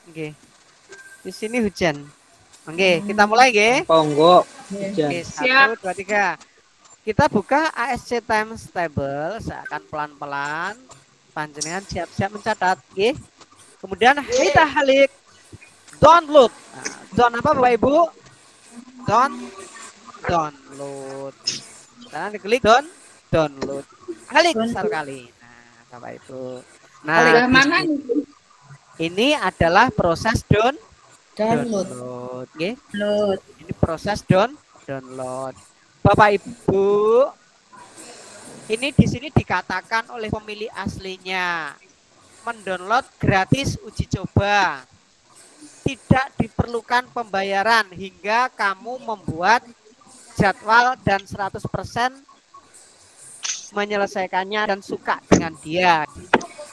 Oke. Di sini hujan. Oke, kita mulai nggih. Ponggo. Oke, 1, 2, 3. Kita buka ASC Times Table. Saya akan pelan-pelan. Panjenengan siap-siap mencatat, nggih. Kemudian kita klik download. Nah, down apa Bapak Ibu? Download. Sekarang diklik download. Klik satu kali. Nah, Bapak Ibu. Nah, ini adalah proses download. Okay? Ini proses download. Bapak Ibu, ini di sini dikatakan oleh pemilik aslinya mendownload gratis uji coba. Tidak diperlukan pembayaran hingga kamu membuat jadwal dan 100% menyelesaikannya dan suka dengan dia.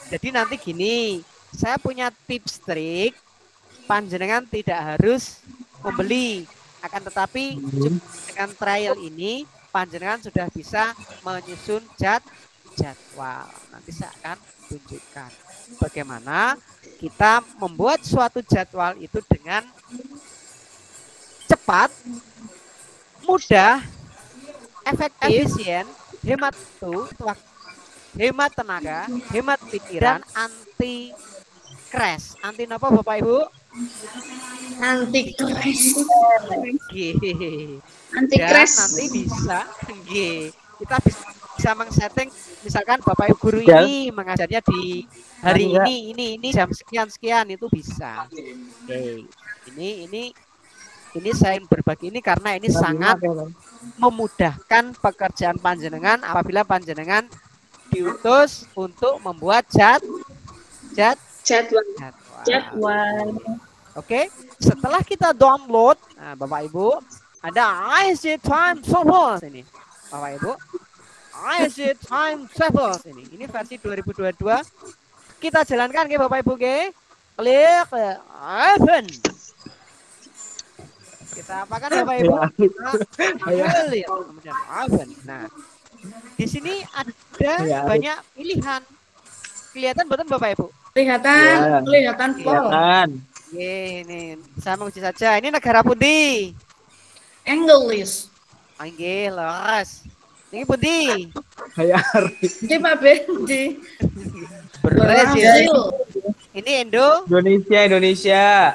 Jadi nanti gini, saya punya tips trik, panjenengan tidak harus membeli, akan tetapi dengan trial ini panjenengan sudah bisa menyusun jadwal. Nanti saya akan tunjukkan bagaimana kita membuat suatu jadwal itu dengan cepat, mudah, efisien, hemat waktu, hemat tenaga, hemat pikiran, anti crash. Anti apa Bapak Ibu? Anti crash. Anti crash. Nanti bisa, kita bisa mengsetting, misalkan Bapak Ibu guru ini mengajarnya di hari ini jam sekian itu bisa. Oke, ini saya berbagi ini karena ini sangat memudahkan pekerjaan panjenengan apabila panjenengan diutus untuk membuat jadwal. Oke, setelah kita download, nah, Bapak Ibu, ada ASC Time Tables ini, Bapak Ibu, ASC Time Tables ini versi 2022. Kita jalankan ke Bapak Ibu, ke klik open. Kita apakan Bapak Ibu? Kemudian open. Nah, di sini ada banyak pilihan. Kelihatan betul Bapak Ibu? Kelihatan. Ini saya menguji saja. Ini negara putih. English. Leres. Ini putih. Di Pak Bendi. Brazil. Ini Indonesia.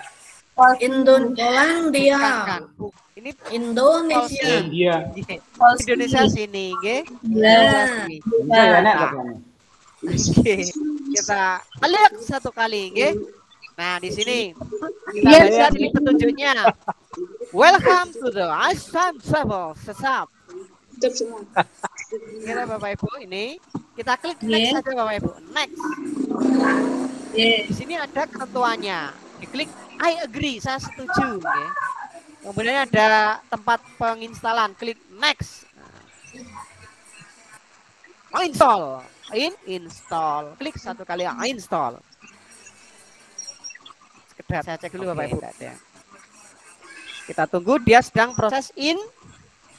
Polandia. Ini Indonesia. Indonesia sini, nggih. Kita lihat satu kali, nggih. Nah, di sini kita lihat ini petunjuknya. Welcome to the Iceland Travel. Sesap. Kita Bapak Ibu ini kita klik next saja Bapak Ibu. Next. Di sini ada ketentuannya. Diklik I agree, saya setuju. Kemudian ada tempat penginstalan. Klik next. Install. Install. Klik satu kali install. Sekedar saya cek dulu Bapak Ibu. Kita tunggu dia sedang proses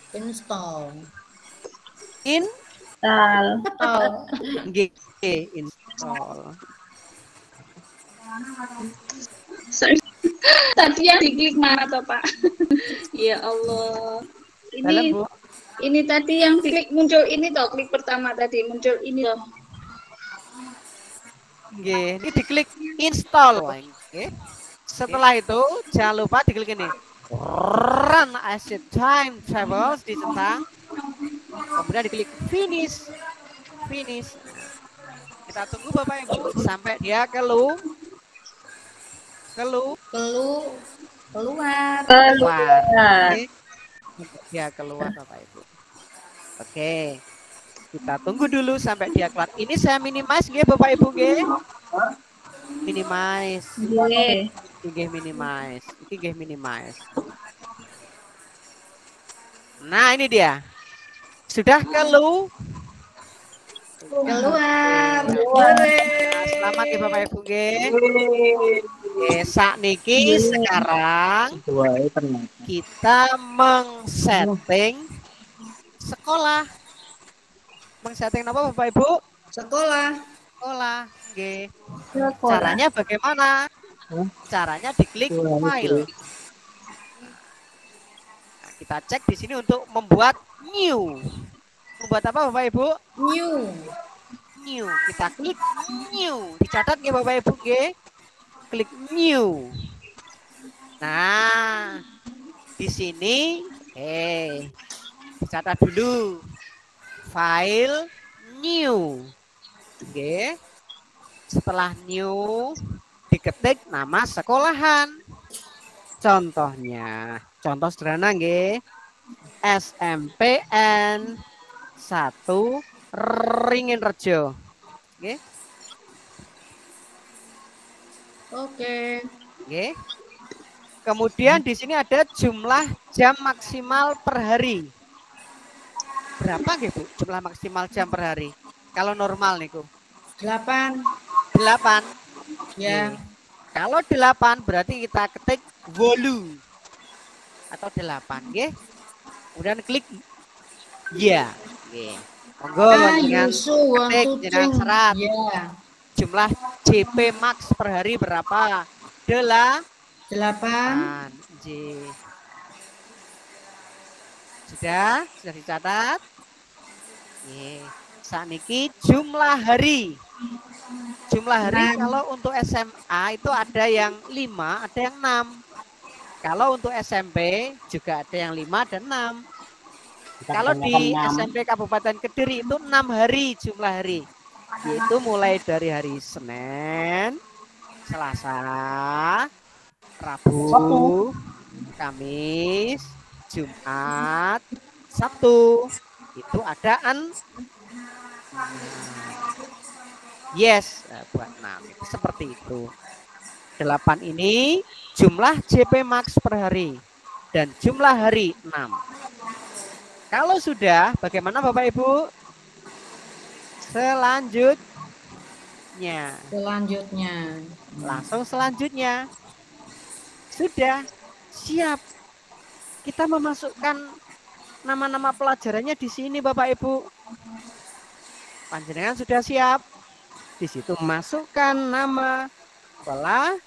install. Tadi yang diklik mana toh Pak? Ya Allah. Ini tadi yang diklik muncul ini toh, klik pertama tadi muncul ini toh. Ini diklik install. Setelah itu jangan lupa diklik ini. Run as a time travels dicentang. Kemudian diklik finish. Kita tunggu Bapak Ibu sampai dia keluar. Dia keluar Bapak Ibu. Oke. Kita tunggu dulu sampai dia keluar. Ini saya minimize nggih Bapak Ibu nggih. Minimize. Minimize. Nah, ini dia. Sudah keluar. Selamat ya Bapak Ibu nggih. Sakniki sekarang kita mengsetting sekolah. Mengsetting apa Bapak Ibu? Sekolah. Nggih. Caranya bagaimana? Caranya diklik file. Nah, kita cek di sini untuk membuat new. Membuat apa Bapak Ibu? New. Kita klik new. Dicatat ya Bapak Ibu G. Klik new. Nah, di sini dicatat dulu. File new. Oke. Setelah new diketik nama sekolahan. Contohnya, contoh sederhana nggih. SMPN 1 Ringin Rejo. Oke. Oke. Oke. Kemudian di sini ada jumlah jam maksimal per hari. Berapa nggih Bu? Jumlah maksimal jam per hari. Kalau normal niku. 8. 8. Ya. Kalau 8 berarti kita ketik wolu atau 8 nggih. Kemudian klik ya. Nggih. Monggo dengan ketik dengan serat. Ya. Jumlah JP max per hari berapa? 8. J. Sudah dicatat? Nggih. Saniki jumlah hari. Jumlah hari kalau untuk SMA itu ada yang 5, ada yang 6. Kalau untuk SMP juga ada yang 5 dan 6. Kalau di SMP Kabupaten Kediri itu 6 hari jumlah hari. Yaitu mulai dari hari Senin, Selasa, Rabu, Kamis, Jumat, Sabtu. Itu ada yes, buat 6 itu seperti itu. 8 ini jumlah JP max per hari dan jumlah hari 6. Kalau sudah, bagaimana Bapak Ibu? Selanjutnya. Langsung selanjutnya. Sudah siap. Kita memasukkan nama-nama pelajarannya di sini Bapak Ibu. Panjenengan sudah siap. Di situ masukkan nama pelajaran.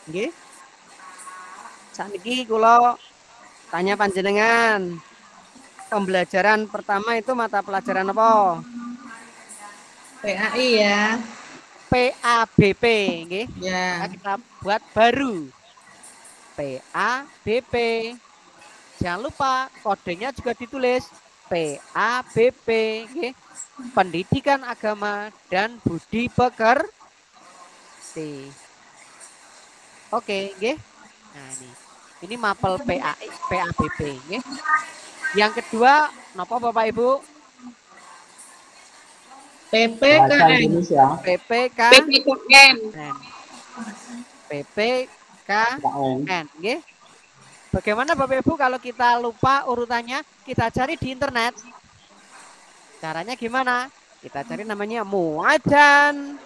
Nggih. Saniki kula tanya panjenengan. Pembelajaran pertama itu mata pelajaran apa? PAI ya. PABP, nggih. Ya. Maka kita buat baru. PABP. Jangan lupa kodenya juga ditulis PABP, nggih. Pendidikan Agama dan Budi Pekerti. Oke, nggih. Nah, ini mapel PABP, nggih. Yang kedua, napa Bapak Ibu? PPKN. PPKN, nggih. Bagaimana Bapak Ibu kalau kita lupa urutannya, kita cari di internet. Caranya gimana? Kita cari namanya Mu'adhan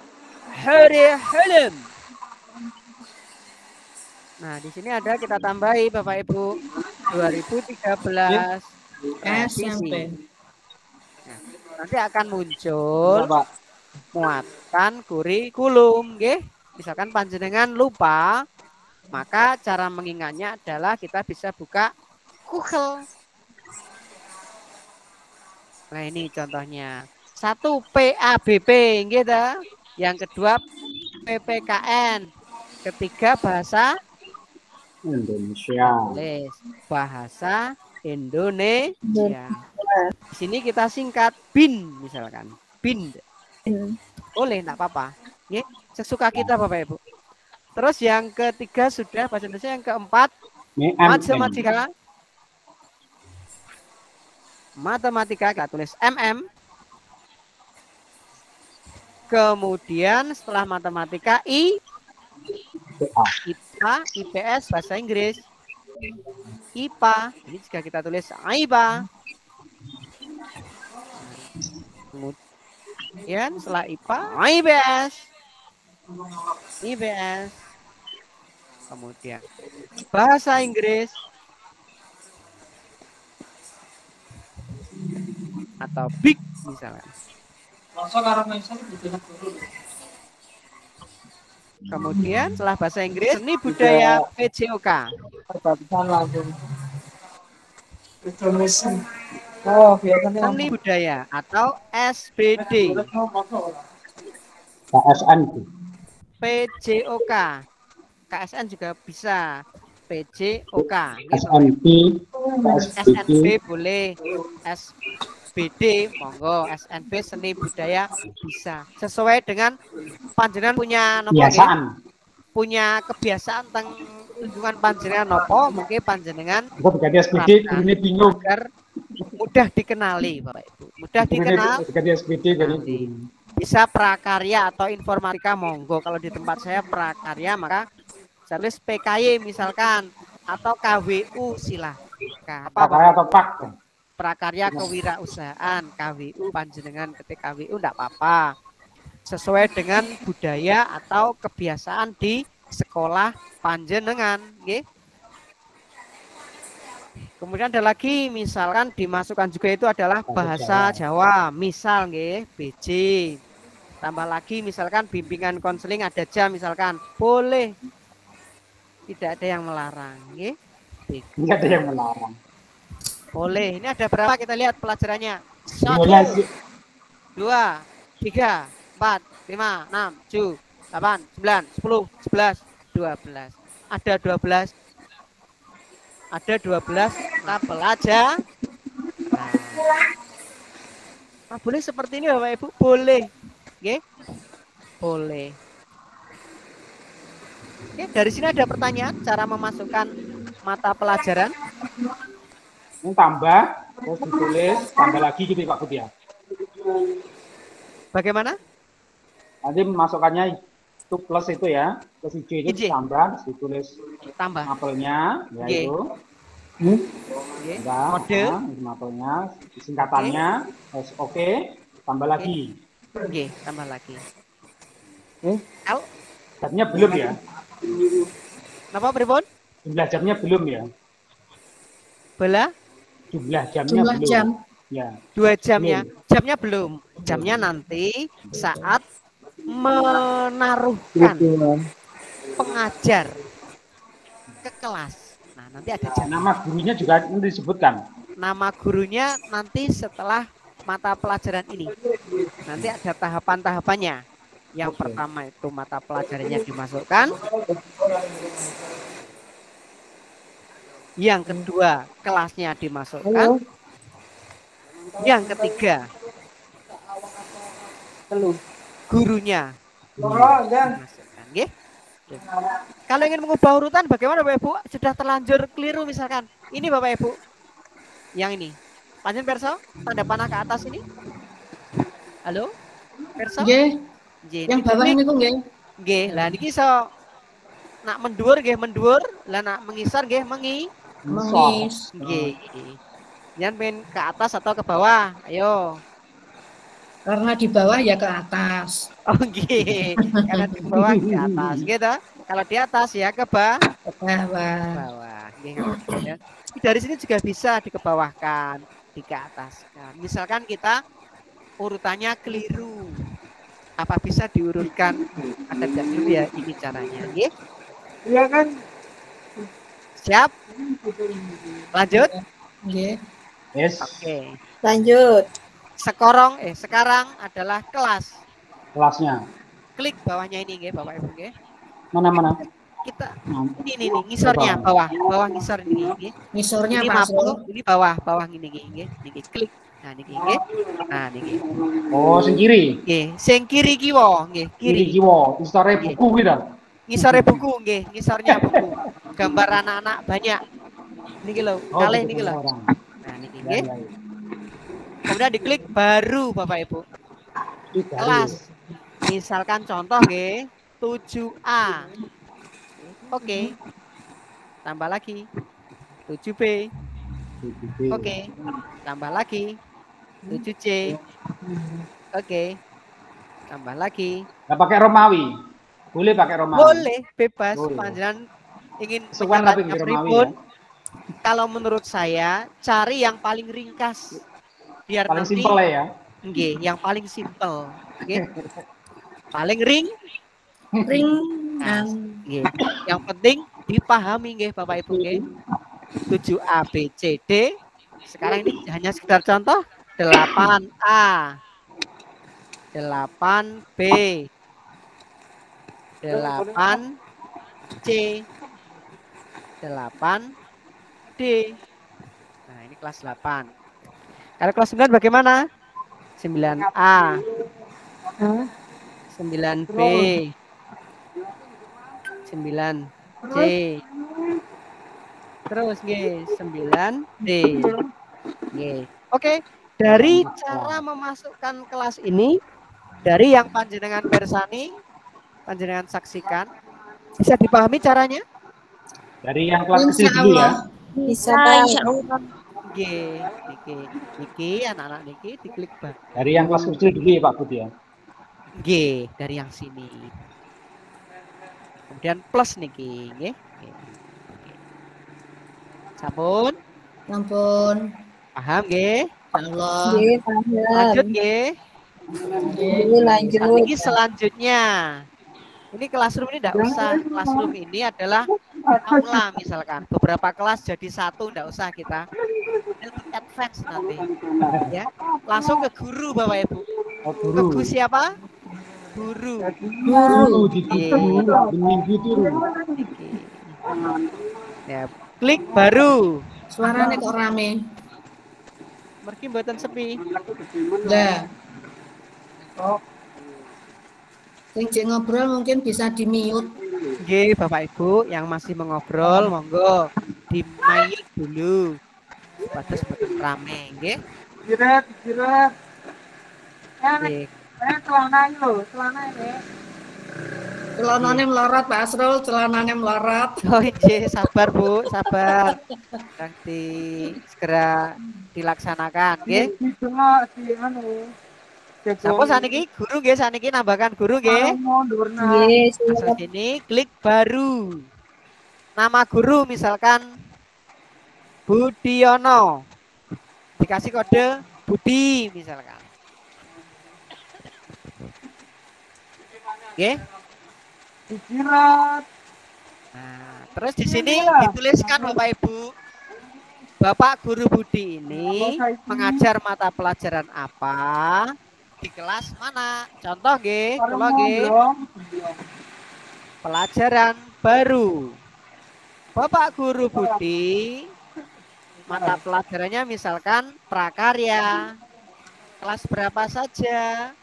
Hari-Halim. Nah, di sini ada kita tambahi Bapak Ibu 2013 SMP. Nah, nanti akan muncul muatan kurikulum, nggih. Misalkan panjenengan lupa, maka cara mengingatnya adalah kita bisa buka Google. Nah, ini contohnya. 1 PABP, gitu. Yang kedua PPKN. Ketiga bahasa Indonesia. Bahasa Indonesia. Di sini kita singkat BIN misalkan. BIN. Boleh, enggak apa-apa. Nggih, sesuka kita Bapak Ibu. Terus yang ketiga sudah bahasa Indonesia, yang keempat matematika. Matematika kita tulis MM. Kemudian setelah matematika IPA, IPS bahasa Inggris. IPA, ini juga kita tulis IPA. Kemudian setelah IPA, IPS. Kemudian bahasa Inggris atau BIG misalnya. Kemudian setelah bahasa Inggris, seni budaya PJOK. Seni budaya atau SBD. KSN. PJOK. KSN juga bisa. PJOK. SNB, SNB boleh. SBD monggo. SNB seni budaya bisa. Sesuai dengan panjenengan punya kebiasaan. Punya kebiasaan tentang lingkungan panjenengan nopo, mungkin panjenengan Kok ganti SBD ini bingung agar mudah dikenali Bapak Ibu. Mudah dikenal. Ganti SBD dari Bisa prakarya atau informatika monggo. Kalau di tempat saya prakarya maka tulis PKY misalkan atau KWU silahkan. prakarya atau PAK. Prakarya kewirausahaan KWU panjenengan ketik KWU enggak apa-apa. Sesuai dengan budaya atau kebiasaan di sekolah panjenengan, nggih. Kemudian ada lagi misalkan dimasukkan juga itu adalah bahasa Jawa, misal nggih BJ. Tambah lagi misalkan bimbingan konseling ada jam misalkan boleh. Tidak ada yang melarang, nggih. Tidak ada yang melarang. Boleh. Ini ada berapa kita lihat pelajarannya? 1 2 3 4 5 6 7 8 9 10 11 12. Ada 12. Ada 12 kita belajar. Nah, boleh seperti ini Bapak Ibu? Boleh. Oke? Boleh. Oke, dari sini ada pertanyaan cara memasukkan mata pelajaran. Ini tambah, terus ditulis, tambah lagi gitu Pak Budi ya. Bagaimana? Nanti masukkannya itu plus itu ya, plus hijau itu tambah, ditulis tambah mapelnya, ya itu. Kode. Mapelnya, singkatannya, oke, tambah lagi. Oke, tambah lagi. Kalau jamnya belum ya? Kenapa pripun? Jumlah jamnya belum ya? Bela? Jumlah jamnya belum. Jam. Ya. 2 jamnya. Jamnya belum. Jamnya nanti saat menaruhkan pengajar ke kelas. Nah, nanti ada jam. Nama gurunya juga disebutkan. Nama gurunya nanti setelah mata pelajaran ini. Nanti ada tahapan-tahapannya. Yang pertama itu mata pelajarannya dimasukkan. Yang kedua, kelasnya dimasukkan. Yang ketiga, gurunya dimasukkan. Nggih. Kalau ingin mengubah urutan bagaimana Bapak Ibu? Sudah terlanjur keliru misalkan. Ini Bapak Ibu. Yang ini. Panjen perso, tanda panah ke atas ini. Halo? Perso? Nggih. Yang bawah ini kok nggih. Nggih, lah niki iso nak mendur nggih mendur, lah nak mengisar nggih Mengis. Nggih. Jangan main ke atas atau ke bawah. Ayo. Karena di bawah ya ke atas. Oh nggih. Karena di bawah ke atas gitu. Kalau di atas ya ke bawah. Bawah. Nggih. Dari sini juga bisa dikebawahkan, dikeataskan. Misalkan kita urutannya keliru. Apa bisa diurutkan? Ada dulu ya ini caranya, nggih. Iya kan? Siap? Lanjut? Nggih. Yes. Oke. Lanjut. Sekarang adalah kelas. Kelasnya. Klik bawahnya ini nggih, Bapak Ibu nggih. Mana? Kita ini ngisornya bawah ngisor ini nggih. Ngisornya ini masuk. Ini bawah ini nggih. Niki klik. Nah niki nggih. Nah niki. Oh, sing kiri. Nggih, sing kiri kiwa nggih, Kiri kiwa, ngisore buku gitu. Ngisore buku nggih, ngisornya buku. Gambar anak-anak banyak. Niki lho, kalih niki lho. Nah niki nggih. Kemudian diklik baru Bapak Ibu. Kelas. Misalkan contoh nggih, 7A. Oke. Tambah lagi. 7B. Oke. Tambah lagi. 7C. Oke. Tambah lagi. Nggak pakai Romawi. Boleh pakai Romawi. Boleh, bebas. Boleh. Panjenengan ingin Sukan tapi pakai Romawi ya. Kalau menurut saya cari yang paling ringkas. Biar Paling nanti simpel ya. Nggih, yang paling simpel. Nggih. Paling ring Nah, yang penting dipahami nggih Bapak Ibu nggih. 7A B C D. Sekarang ini hanya sekedar contoh 8A 8B 8C 8D. Nah, ini kelas 8. Kalau kelas 9 bagaimana? 9A 9B 9C terus G 9D. Oke, dari cara memasukkan kelas ini, dari yang panjenengan persani, panjenengan saksikan, bisa dipahami caranya? Dari yang kelas kecil dulu ya. Bisa, Insya Allah. Niki, anak-anak Niki diklik Pak. Dari yang kelas kecil dulu ya Pak Budi ya. Dari yang sini. Kemudian plus Niki, nggih. Sampun? Sampun. Paham nggih? Allah. Lanjut nggih. Lanjut. Ini selanjutnya. Ini classroom ini tidak usah. Classroom ini adalah aula misalkan. Beberapa kelas jadi satu tidak usah kita. Lebih advance nanti. Ya. Langsung ke guru Bapak Ibu. Ke guru siapa? Guru. Ya, klik baru. Suaranya kok rame. Mergi mboten sepi. Lah. Sing ngobrol mungkin bisa di-mute. Nggih, Bapak Ibu yang masih mengobrol monggo di-mute dulu. Supaya semakin rame, nggih. Jirat. Nggih. Celana ini. Celananya melorot Pak Asrul, celananya melorot. Oh iya, sabar Bu, sabar. Nanti segera dilaksanakan, nggih. Sapa saniki guru nggih, saniki nambahkan guru nggih. Masuk sini, klik baru. Nama guru misalkan Budiono. Dikasih kode Budi misalkan. Oke. Jirat. Nah, terus di sini dituliskan Bapak Ibu. Bapak Guru Budi ini mengajar mata pelajaran apa? Di kelas mana? Contoh nggih, kula nggih. Pelajaran baru. Bapak Guru Budi mata pelajarannya misalkan prakarya. Kelas berapa saja?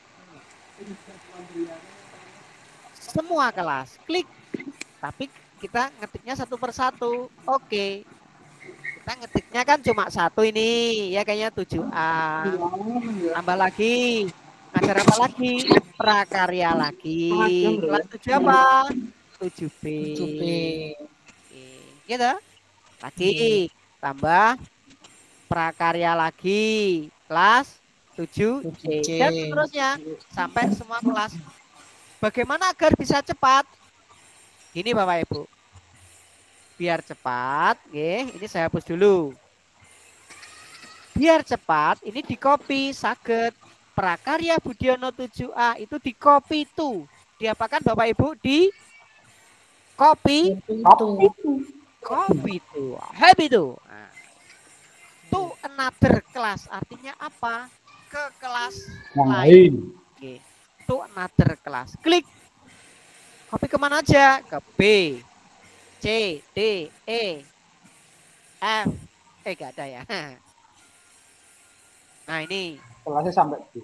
Semua kelas. Klik. Tapi kita ngetiknya satu persatu. Oke. Kita ngetiknya kan cuma satu ini. Ya kayaknya 7A. Tambah lagi. Ngajar apa lagi? Prakarya lagi. Kelas 7 apa? 7B. Gitu. Lagi. Tambah prakarya lagi. Kelas 7C. Dan seterusnya. Sampai semua kelas. Bagaimana agar bisa cepat? Gini Bapak Ibu. Biar cepat. Ini saya hapus dulu. Biar cepat. Ini di copy. Saged. Prakarya Budiono 7A itu di copy itu. Diapakan Bapak Ibu? Di copy. Copy itu. Happy itu. Nah. To another class. Artinya apa? Ke kelas lain. Oke. To another class. Klik. Copy kemana aja? Ke B, C, D, E, F. Gak ada ya. Nah ini. Kelasnya sampai B.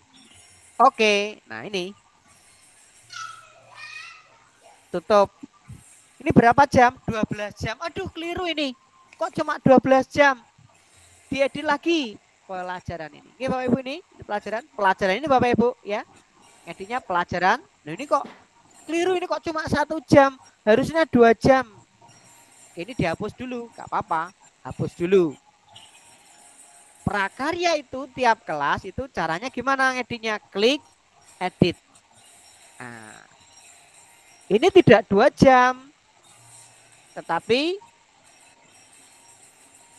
Oke. Nah ini. Tutup. Ini berapa jam? 12 jam. Aduh keliru ini. Kok cuma 12 jam? Diedit lagi pelajaran ini. Oke Bapak Ibu ini pelajaran. Pelajaran ini Bapak Ibu ya. Editnya pelajaran. Nah ini kok keliru, ini kok cuma 1 jam. Harusnya 2 jam. Ini dihapus dulu. Gak apa-apa. Hapus dulu. Prakarya itu tiap kelas itu caranya gimana ngeditnya? Klik edit. Nah, ini tidak 2 jam. Tetapi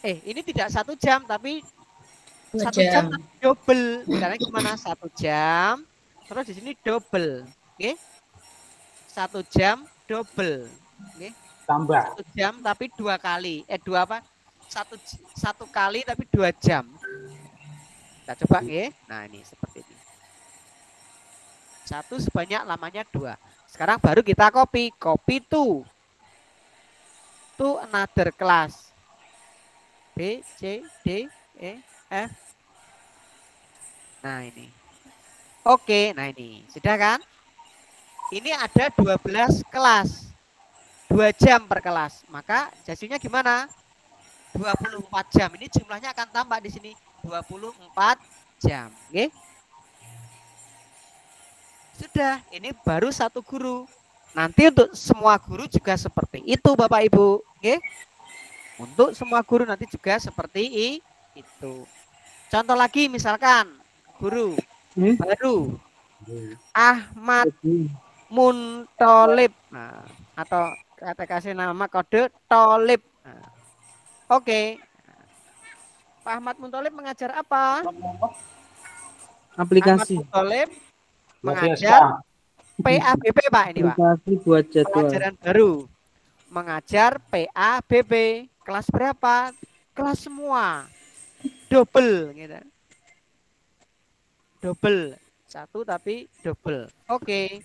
ini tidak 1 jam tapi 1 jam double. Caranya gimana? 1 jam. Terus di sini double. Oke. 1 jam double. Oke. Tambah. 1 jam tapi 2 kali. Satu kali tapi 2 jam. Kita coba ya. Nah ini seperti ini. 1 sebanyak lamanya 2. Sekarang baru kita copy. Copy to another class. B, C, D, E, F. Nah ini. Oke, nah ini. Sudah kan? Ini ada 12 kelas. 2 jam per kelas. Maka jadinya gimana? 24 jam. Ini jumlahnya akan tambah di sini. 24 jam. Oke? Sudah, ini baru 1 guru. Nanti untuk semua guru juga seperti itu Bapak Ibu. Oke? Untuk semua guru nanti juga seperti itu. Contoh lagi misalkan guru baru Ahmad Muntolib. Nah, atau kita kasih nama kode Tolib. Nah, oke. Pak Ahmad Muntolib mengajar apa? Aplikasi. Ahmad Muntolib mengajar PABB Pak ini Pak. Aplikasi buat jadwal. Pelajaran baru. Mengajar PABB. Kelas berapa? Kelas semua. Double gitu. Double. 1 tapi double. Oke.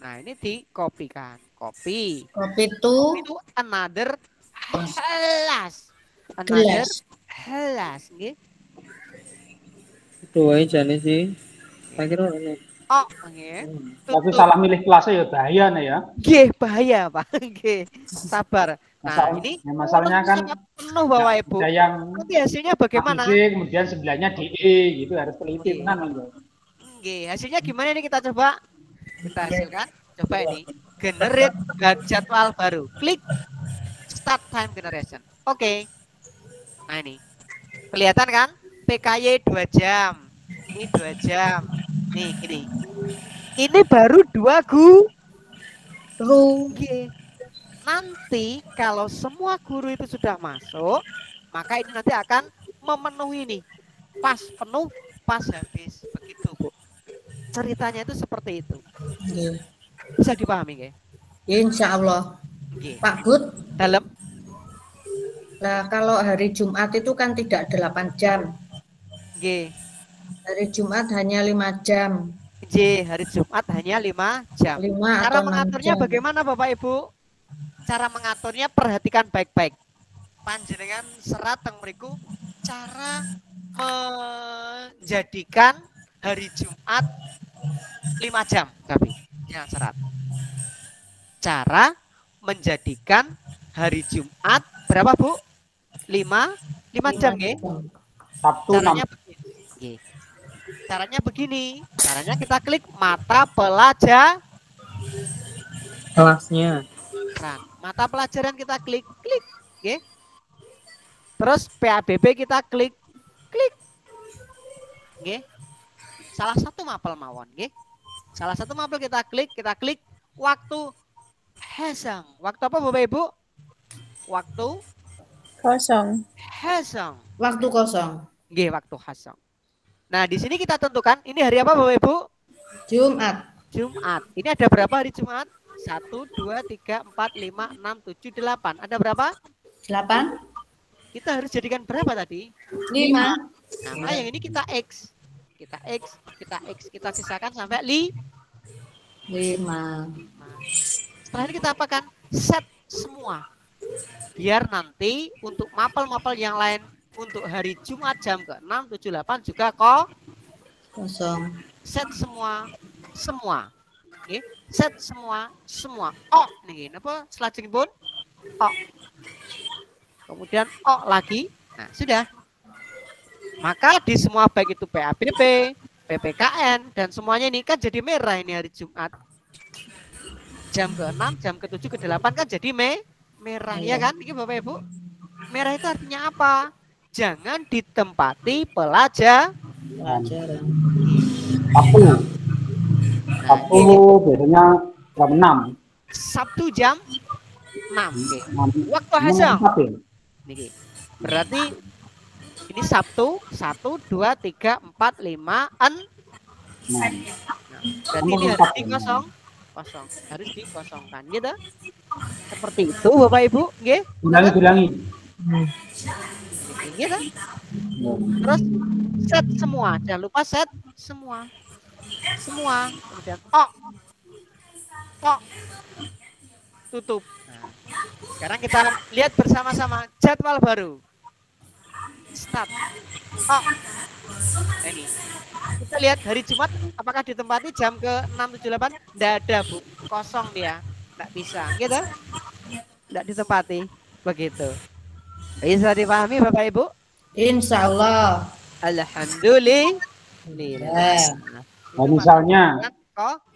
Nah, ini dikopikan. Copy. Copy to another class. Another class nggih. Itu wae jane sih. Tak kira ini. Oh, nggih. Tapi salah milih kelasnya ya bahaya nih ya. Nggih, bahaya, Pak. Nggih. Sabar. Nah, ini masalahnya kan penuh Bapak Ibu. Yang nanti hasilnya bagaimana? Kemudian sebelahnya DE gitu harus teliti tenan. Nggih, hasilnya gimana ini kita coba? Kita hasilkan. Coba ini. Generate jadwal baru. Klik start time generation. Oke. Nah, ini. Kelihatan kan? PKY 2 jam. Ini 2 jam. Nih, gini. Ini baru 2 guru. Nanti kalau semua guru itu sudah masuk, maka ini nanti akan memenuhi nih. Pas penuh, pas habis. Begitu, Bu. Ceritanya itu seperti itu. Bisa dipahami, nggih? Insya Allah. Pak Bud, dalam. Nah, kalau hari Jumat itu kan tidak 8 jam. Nggih. Hari Jumat hanya 5 jam. Hari Jumat hanya 5 jam. Cara mengaturnya bagaimana Bapak Ibu? Cara mengaturnya perhatikan baik-baik. Panjenengan serat teng mriku cara menjadikan hari Jumat 5 jam, tapi jangan serat. Cara menjadikan hari Jumat berapa, Bu? 5 jam, nggih. Sabtu. Caranya begini. Caranya begini. Caranya kita klik mata pelajaran. Kelasnya. Mata pelajaran kita klik. Okay. Terus PABB kita klik. Okay. Salah satu mapel mawon. Okay. Salah satu mapel kita klik waktu hasang. Waktu apa Bapak Ibu? Waktu kosong. Hasang. Waktu kosong. Nggih, waktu hasang. Nah, di sini kita tentukan ini hari apa Bapak Ibu? Jumat. Ini ada berapa hari Jumat? 1, 2, 3, 4, 5, 6, 7, 8. Ada berapa? 8. Kita harus jadikan berapa tadi? 5. Nah, yang ini kita X. Kita sisakan sampai 5. Setelah ini kita apakan? Set semua. Biar nanti untuk mapel-mapel yang lain untuk hari Jumat jam ke-6, 7, 8 juga kosong. Set semua. Oke, set semua. Oh, nih apa? Selajeng pun. Oh. Kemudian lagi. Nah, sudah. Maka di semua baik itu PABB, PPKN dan semuanya ini kan jadi merah ini hari Jumat. Jam ke-6, jam ke-7, ke-8 kan jadi merah ya kan? Ini Bapak Ibu. Merah itu artinya apa? Jangan ditempati pelajaran. Sabtu biasanya jam 6. Sabtu jam 6. Waktu hasil. Niki. Berarti ini Sabtu 1, 2, 3, 4, 5, 6. Dan ini hari kosong. kosong, harus dikosongkan gitu. Seperti itu Bapak Ibu, nggih. Ulangi. Gitu. Terus set semua, jangan lupa set semua. Kemudian tutup. Nah, sekarang kita lihat bersama-sama jadwal baru. Start. Ini. Kita lihat hari Jumat apakah ditempati jam ke 6.78? Tidak ada, Bu. Kosong dia. Tidak bisa. Gitu. Tidak ditempati. Begitu. Bisa dipahami Bapak Ibu? Insya Allah. Alhamdulillah. Nah, misalnya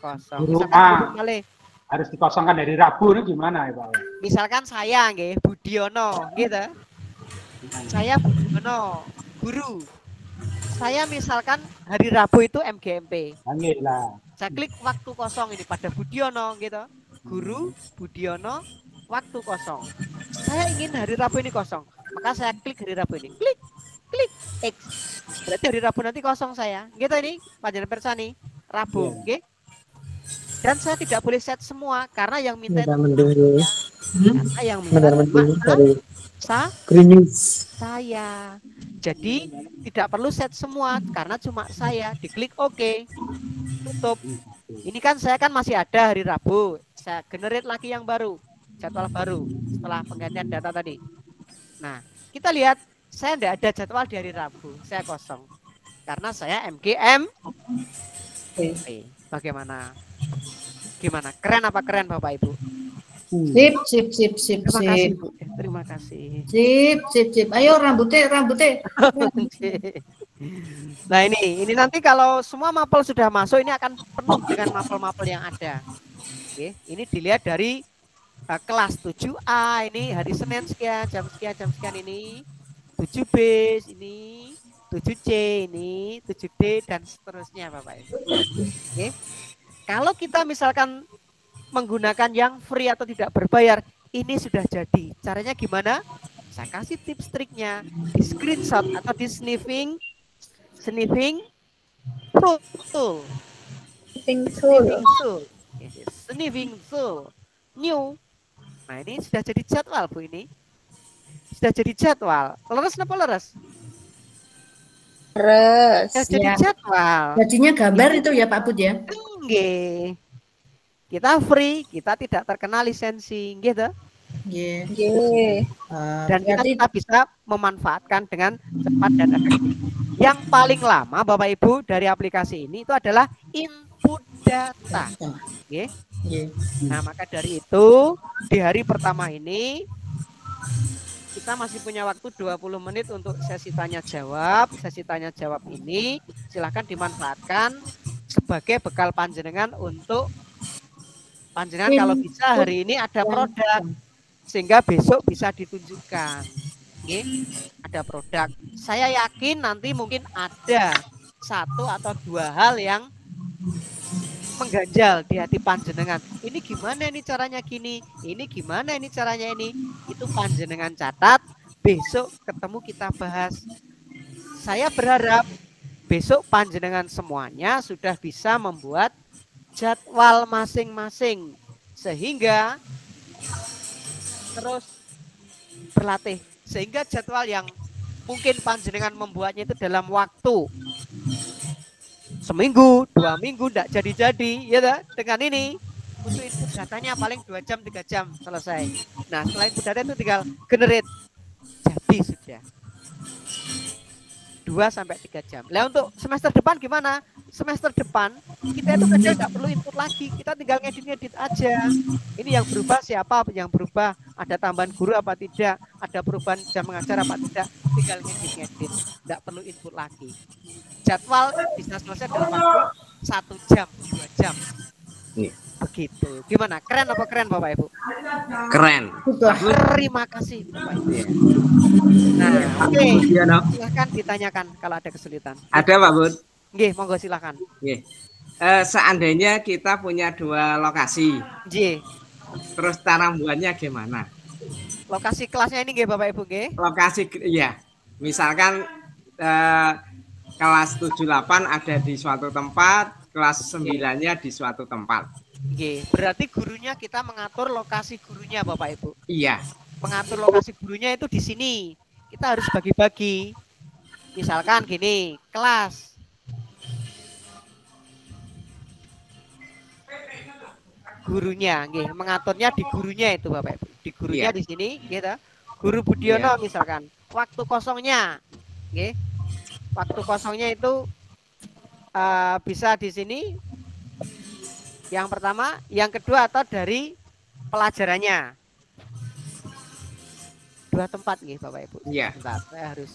kosong. Guru Misalkan A harus dikosongkan dari Rabu ini gimana ya Pak? Misalkan saya nggih Budiono gitu. Saya Budiono, guru. Saya misalkan hari Rabu itu MGMP. Lah. Saya klik waktu kosong ini pada Budiono gitu. Guru Budiono waktu kosong. Saya ingin hari Rabu ini kosong. Maka saya klik hari Rabu ini. Klik X. Berarti hari Rabu nanti kosong saya. Gitu ini panjenengan persani Rabu, nggih. Dan saya tidak boleh set semua karena yang minta itu karena yang minta saya. Jadi tidak perlu set semua karena cuma saya. Diklik OK, tutup. Ini kan saya kan masih ada hari Rabu. Saya generate lagi yang baru, jadwal baru setelah penggantian data tadi. Nah, kita lihat saya tidak ada jadwal di hari Rabu. Saya kosong karena saya MGM. Bagaimana? Gimana? Keren apa keren Bapak Ibu? Sip. Terima kasih Bu. Terima kasih. Sip. Ayo rambutnya. Nah ini nanti kalau semua mapel sudah masuk ini akan penuh dengan mapel-mapel yang ada. Oke, ini dilihat dari kelas 7A ini hari Senin sekian, jam sekian ini 7B ini 7C ini 7D dan seterusnya Bapak Ibu. Oke. Kalau kita misalkan menggunakan yang free atau tidak berbayar, ini sudah jadi. Caranya gimana? Saya kasih tips triknya di screenshot atau di sniffing tool. New. Nah, ini sudah jadi jadwal, Bu ini. Sudah jadi jadwal. Leres apa leres? Sudah jadi jadwal. Jadinya gambar itu ya Pak Bud ya? Nggih. Kita free, kita tidak terkena lisensi, gitu. Dan kita bisa memanfaatkan dengan cepat dan efektif. Yang paling lama Bapak Ibu dari aplikasi ini itu adalah input data. Nah, maka dari itu di hari pertama ini kita masih punya waktu 20 menit untuk sesi tanya jawab. Sesi tanya jawab ini silahkan dimanfaatkan sebagai bekal panjenengan untuk panjenengan kalau bisa hari ini ada produk sehingga besok bisa ditunjukkan. Ada produk. Saya yakin nanti mungkin ada 1 atau 2 hal yang mengganjal di hati panjenengan. Ini gimana ini caranya gini? Ini gimana ini caranya ini? Itu panjenengan catat, besok ketemu kita bahas. Saya berharap besok panjenengan semuanya sudah bisa membuat jadwal masing-masing sehingga terus berlatih sehingga jadwal yang mungkin panjenengan membuatnya itu dalam waktu seminggu, 2 minggu tidak jadi-jadi ya dengan ini untuk input datanya paling 2 jam 3 jam selesai. Nah setelah input data itu tinggal generate jadi sudah 2-3 jam. Nah untuk semester depan gimana? Semester depan kita itu kadang nggak perlu input lagi, kita tinggal ngedit aja. Ini yang berubah siapa, yang berubah ada tambahan guru apa tidak, ada perubahan jam mengajar apa tidak, tinggal ngedit, nggak perlu input lagi. Jadwal bisa selesai dalam waktu 1 jam, 2 jam. Begitu. Gimana? Keren apa keren Bapak Ibu? Keren. Terima kasih Bapak Ibu. Nah, oke. Silahkan ditanyakan kalau ada kesulitan. Ada Pak Bud? Nggih, monggo silakan. Nggih. Seandainya kita punya 2 lokasi. Nggih. Terus cara buatnya gimana? Lokasi kelasnya ini nggih Bapak Ibu nggih? Lokasi ya. Misalkan kelas 78 ada di suatu tempat, kelas 9-nya di suatu tempat. Berarti gurunya kita mengatur lokasi gurunya Bapak Ibu. Iya. Mengatur lokasi gurunya itu di sini. Kita harus bagi-bagi. Misalkan gini, kelas. Gurunya, mengaturnya di gurunya itu Bapak Ibu. Di gurunya di sini, gitu. Guru Budiono misalkan. Waktu kosongnya, waktu kosongnya itu bisa di sini. Yang pertama, yang kedua atau dari pelajarannya. Dua tempat Bapak Ibu. Iya. Bentar, saya harus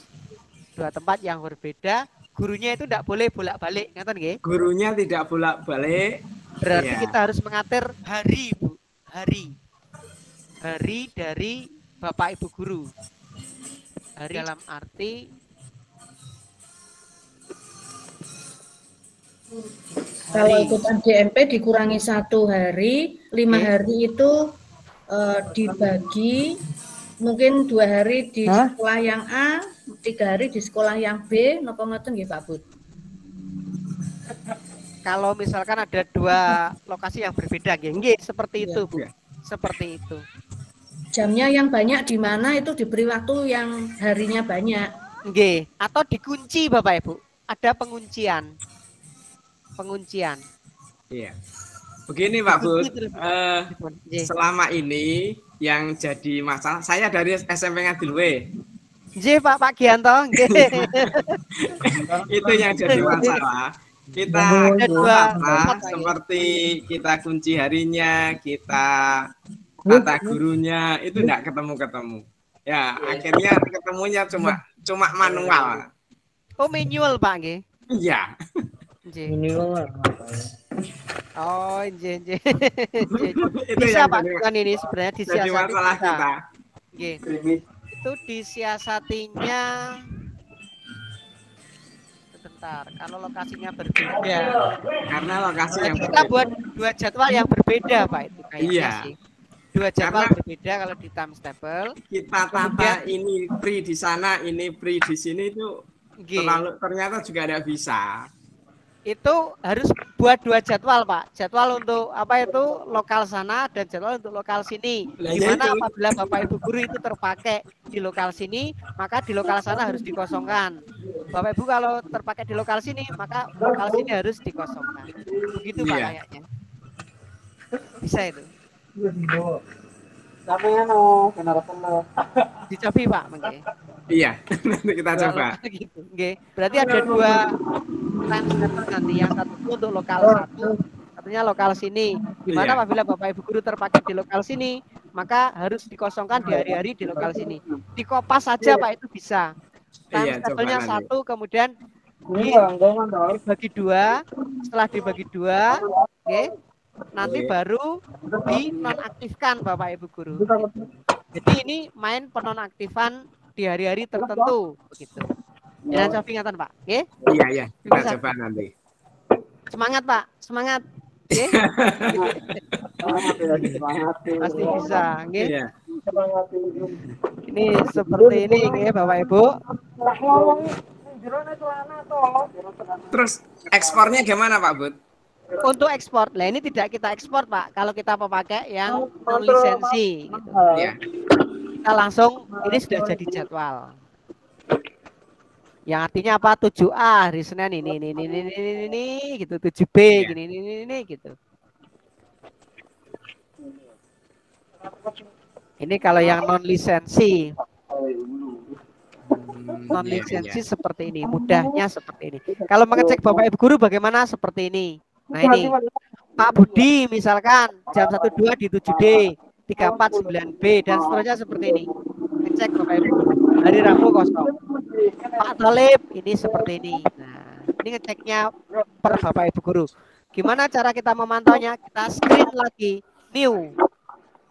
dua tempat yang berbeda. Gurunya itu tidak boleh bolak-balik, ngaten nggih? Gurunya tidak bolak-balik. Berarti kita harus mengatur hari, Bu. Hari dari Bapak Ibu guru. Hari dalam arti kalau ikutan DMP dikurangi 1 hari, 5 hari itu dibagi mungkin 2 hari di sekolah yang A, 3 hari di sekolah yang B, napa ngoten nggih Pak Bud? Kalau misalkan ada 2 lokasi yang berbeda, nggih, seperti itu, Bu. Seperti itu. Jamnya yang banyak di mana itu diberi waktu yang harinya banyak. Nggih, atau dikunci Bapak Ibu. Ada penguncian. Iya. Begini Pak Bud, selama ini yang jadi masalah, saya dari SMP Ngadilwe. Nggih Pak Gianto, nggih. Itu yang jadi masalah. Kita seperti kita kunci harinya, kita kata gurunya itu enggak ketemu. Ya, akhirnya ketemunya cuma manual. Oh, manual Pak nggih. Iya. Oh, nggih. Bisa Pak, kan ini sebenarnya disiasati masalah kita. Itu disiasatinya sebentar. Kalau lokasinya berbeda. Karena lokasi yang kita buat 2 jadwal yang berbeda Pak itu kayaknya sih. 2 jadwal berbeda kalau di times table. Kita tata ini free di sana, ini free di sini itu ternyata juga tidak bisa. Itu harus buat 2 jadwal Pak. Jadwal untuk apa itu lokal sana dan jadwal untuk lokal sini. Dimana apabila Bapak Ibu guru itu terpakai di lokal sini, maka di lokal sana harus dikosongkan. Bapak Ibu kalau terpakai di lokal sini, maka lokal sini harus dikosongkan. Begitu Pak kayaknya. Bisa itu. Dicobi Pak mungkin. Iya, nanti kita coba. Gitu. Berarti ada 2 times nanti, yang satu untuk lokal satu, satunya lokal sini. Dimana apabila Bapak Ibu guru terpakai di lokal sini, maka harus dikosongkan di hari-hari di lokal sini. Dikopas saja Pak itu bisa. Times table-nya 1, kemudian dibagi 2. Setelah dibagi 2, nanti baru dinonaktifkan Bapak Ibu guru. Jadi ini main penonaktifan di hari-hari tertentu begitu. Jangan coba ingatan Pak, Iya, kita coba nanti. Semangat Pak, semangat. Pasti bisa, Iya. Ini seperti ini Bapak Ibu. Terus ekspornya gimana Pak Bud? Untuk ekspor, lah ini tidak kita ekspor Pak. Kalau kita memakai yang non lisensi, gitu. Kita langsung ini sudah jadi jadwal. Yang artinya apa? 7A hari Senin ini gitu, 7B ini gitu. Ini kalau yang non lisensi. Non lisensi seperti ini, mudahnya seperti ini. Kalau mengecek Bapak Ibu guru bagaimana seperti ini. Nah ini Pak Budi misalkan jam 12 di 7D, 349B dan seterusnya seperti ini. Ngecek Bapak Ibu guru. Hari Rabu kosong. Pak Talib ini seperti ini. Nah, ini ngeceknya per Bapak Ibu guru. Gimana cara kita memantaunya? Kita screen lagi new.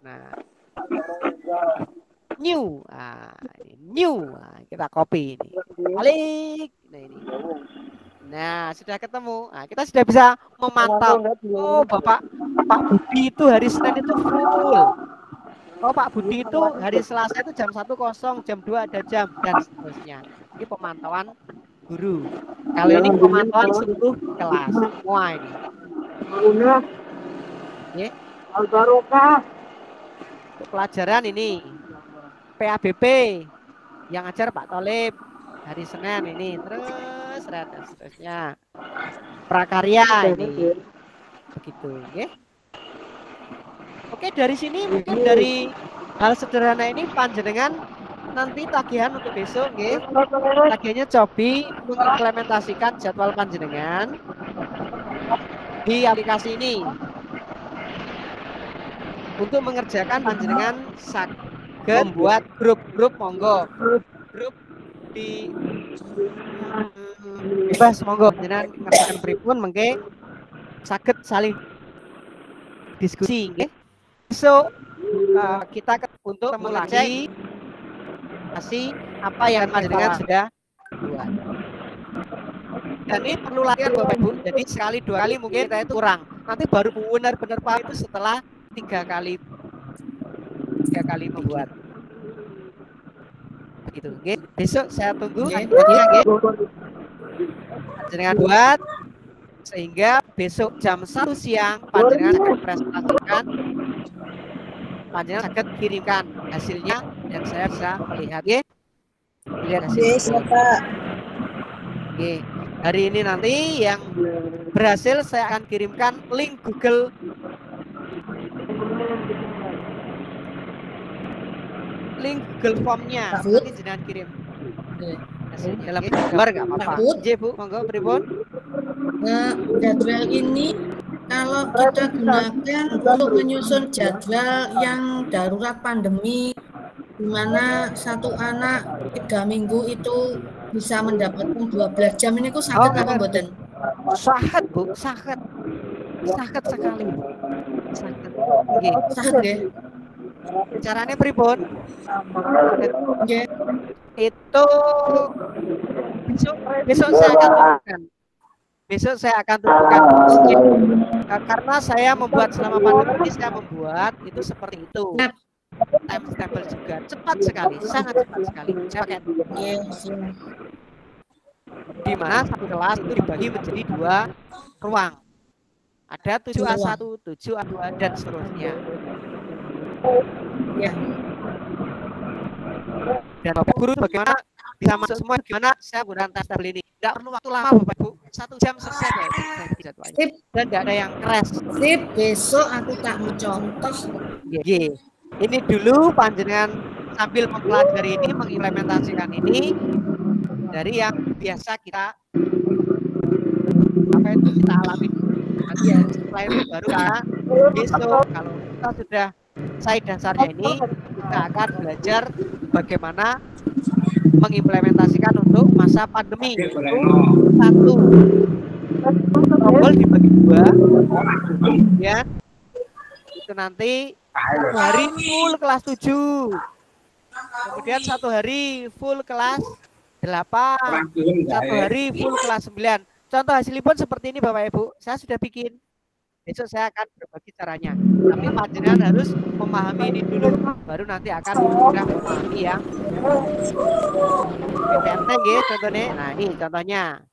Nah, new. Nah, kita copy ini. Balik. Nah, ini. Nah, sudah ketemu. Nah, kita sudah bisa memantau. Oh, Pak Budi itu hari Senin itu full. Oh, Pak Budi itu hari Selasa itu jam 1 kosong, jam 2 ada jam dan seterusnya. Ini pemantauan guru. Kalau ini pemantauan seluruh kelas semua ini. Ya. Al-Barokah. Untuk pelajaran ini PABP yang ajar Pak Tolib hari Senin ini, terus dan seterusnya. Prakarya ini. Begitu, ya. Oke, dari sini mungkin dari hal sederhana ini panjenengan nanti tagihan untuk besok, ya. Tagihannya cobi mengimplementasikan jadwal panjenengan di aplikasi ini. Untuk mengerjakan panjenengan saged membuat grup-grup, monggo grup di bebas, monggo panjenengan ngerjakan pripun mengke saged saling diskusi, nggih. So kita untuk mulai kasih apa yang panjenengan sudah buat. Dan ini perlu latihan Bapak Ibu. Jadi sekali 2 kali mungkin kita itu kurang. Nanti baru benar-benar paham itu setelah 3 kali membuat. Begitu. Oke, besok saya tunggu panjenengan buat sehingga besok jam 1 siang panjenengan akan presentasikan, panjenengan akan kirimkan hasilnya dan saya bisa melihat, ya. Lihat hasilnya. Pak. Oke. Hari ini nanti yang berhasil saya akan kirimkan link Google Formnya. Nanti jenengan kirim. Dalam gambar nggak apa-apa. Bu, monggo pripun? Nah, jadwal ini kalau kita gunakan untuk menyusun jadwal yang darurat pandemi, di mana satu anak 3 minggu itu bisa mendapatkan 12 jam, ini kok sakit apa mboten? Sakit, Bu, sakit. Sakit sekali. Sakit. Nggih, sakit nggih. Caranya pripun? Nggih. Itu besok saya akan tunjukkan. Besok saya akan tunjukkan karena saya membuat selama pandemi, saya membuat itu seperti itu. Timetable juga cepat sekali, sangat cepat sekali. Saya pakai di mana satu kelas itu dibagi menjadi 2 ruang. Ada 7A1, 7A2 dan seterusnya. Ya. Dan Bapak Guru bagaimana bisa masuk semua, gimana saya gunakan timetable ini. Tidak perlu waktu lama Bapak Ibu, 1 jam selesai jadwalnya. Dan tidak ada yang crash. Sip, besok aku tak mau contoh. Ini dulu panjenengan sambil mempelajari ini, mengimplementasikan ini dari yang biasa kita alami. Ya, setelah itu baru kita besok kalau kita sudah selesai dasarnya ini, kita akan belajar bagaimana mengimplementasikan untuk masa pandemi. Itu 1 tombol dibagi 2, kemudian itu nanti 1 hari full kelas 7, kemudian 1 hari full kelas 8, 1 hari full kelas 9. Contoh hasilipun seperti ini Bapak Ibu, saya sudah bikin. Besok saya akan berbagi caranya. Tapi panjenengan harus memahami ini dulu, baru nanti akan sudah memahami yang PPMT gitu contohnya. Nah ini contohnya.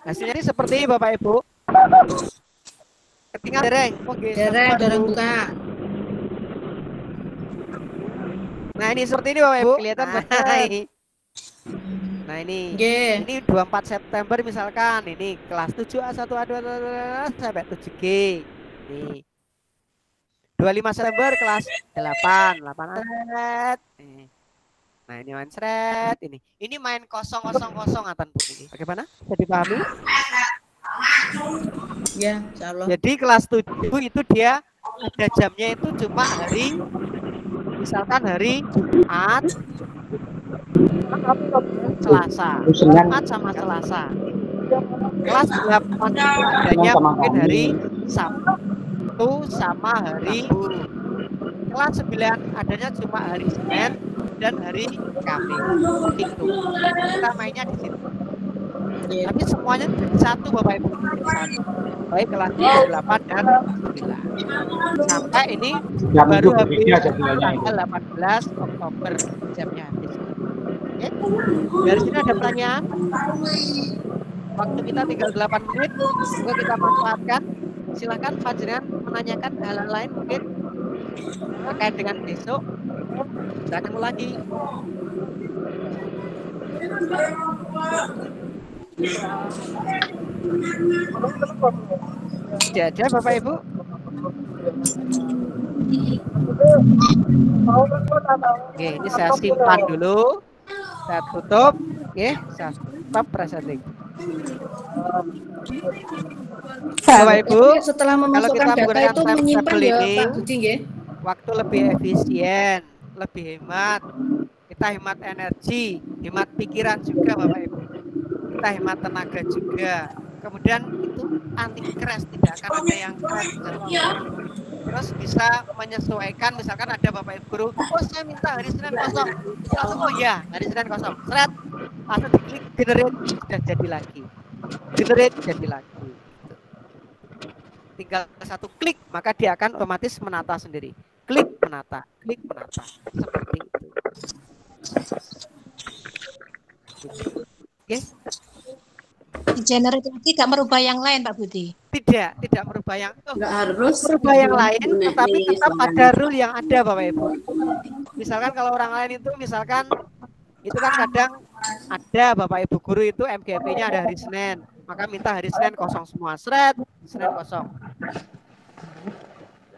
Hasilnya ini seperti ini Bapak Ibu. Ketinggalan dereng. Dereng buka. Nah ini seperti ini Bapak Ibu, kelihatan Nah ini 24 September misalkan, ini kelas 7A1 A2 sampai 7G. Ini 25 September kelas 8 seret. Nah ini main seret, ini main 000 atan Bu ini. Bagaimana? Bisa dipahami? Ya, insyaallah. Jadi kelas 7 itu dia ada jamnya itu cuma hari, misalkan hari Jumat, Selasa, Jumat sama Selasa. Kelas 8 adanya mungkin hari Sabtu sama hari Rabu. Kelas 9 adanya cuma hari Senin dan hari Kamis. Itu kita mainnya di situ. Tapi semuanya jadi satu Bapak Ibu, baik kelas 8 dan 9. Sampai ini baru habis tanggal 18 Oktober jamnya habis. Dari sini ada pertanyaan? Waktu kita tinggal 8 menit, semoga kita manfaatkan. Silakan panjenengan menanyakan hal lain mungkin terkait dengan besok. Saya akan ulangi. Tidak ada Bapak Ibu? Oke, ini saya simpan dulu. Saya tutup. Oke, saya stop presenting. Bapak Ibu, setelah kalau memasukkan kita data menggunakan itu menyimpan timetable ya ini, Pak Budi ya. waktu lebih efisien, lebih hemat. Kita hemat energi, hemat pikiran juga Bapak Ibu. Kita hemat tenaga juga. Kemudian itu anti crash, tidak akan ada yang crash. Terus bisa menyesuaikan, misalkan ada Bapak Ibu guru, oh saya minta hari Senin kosong. Langsung oh ya, hari Senin kosong. Seret, langsung diklik generate, sudah jadi lagi. Generate jadi lagi. Tinggal satu klik, maka dia akan otomatis menata sendiri. Klik menata, seperti itu. Oke. Di generate itu tidak merubah yang lain, Pak Budi. Tidak merubah yang harus merubah yang lain, tetapi tetap ada rule yang ada Bapak Ibu. Misalkan kalau orang lain itu misalkan itu kan kadang ada Bapak Ibu guru itu MGP-nya ada hari Senin, maka minta hari Senin kosong semua, seret, Senin kosong.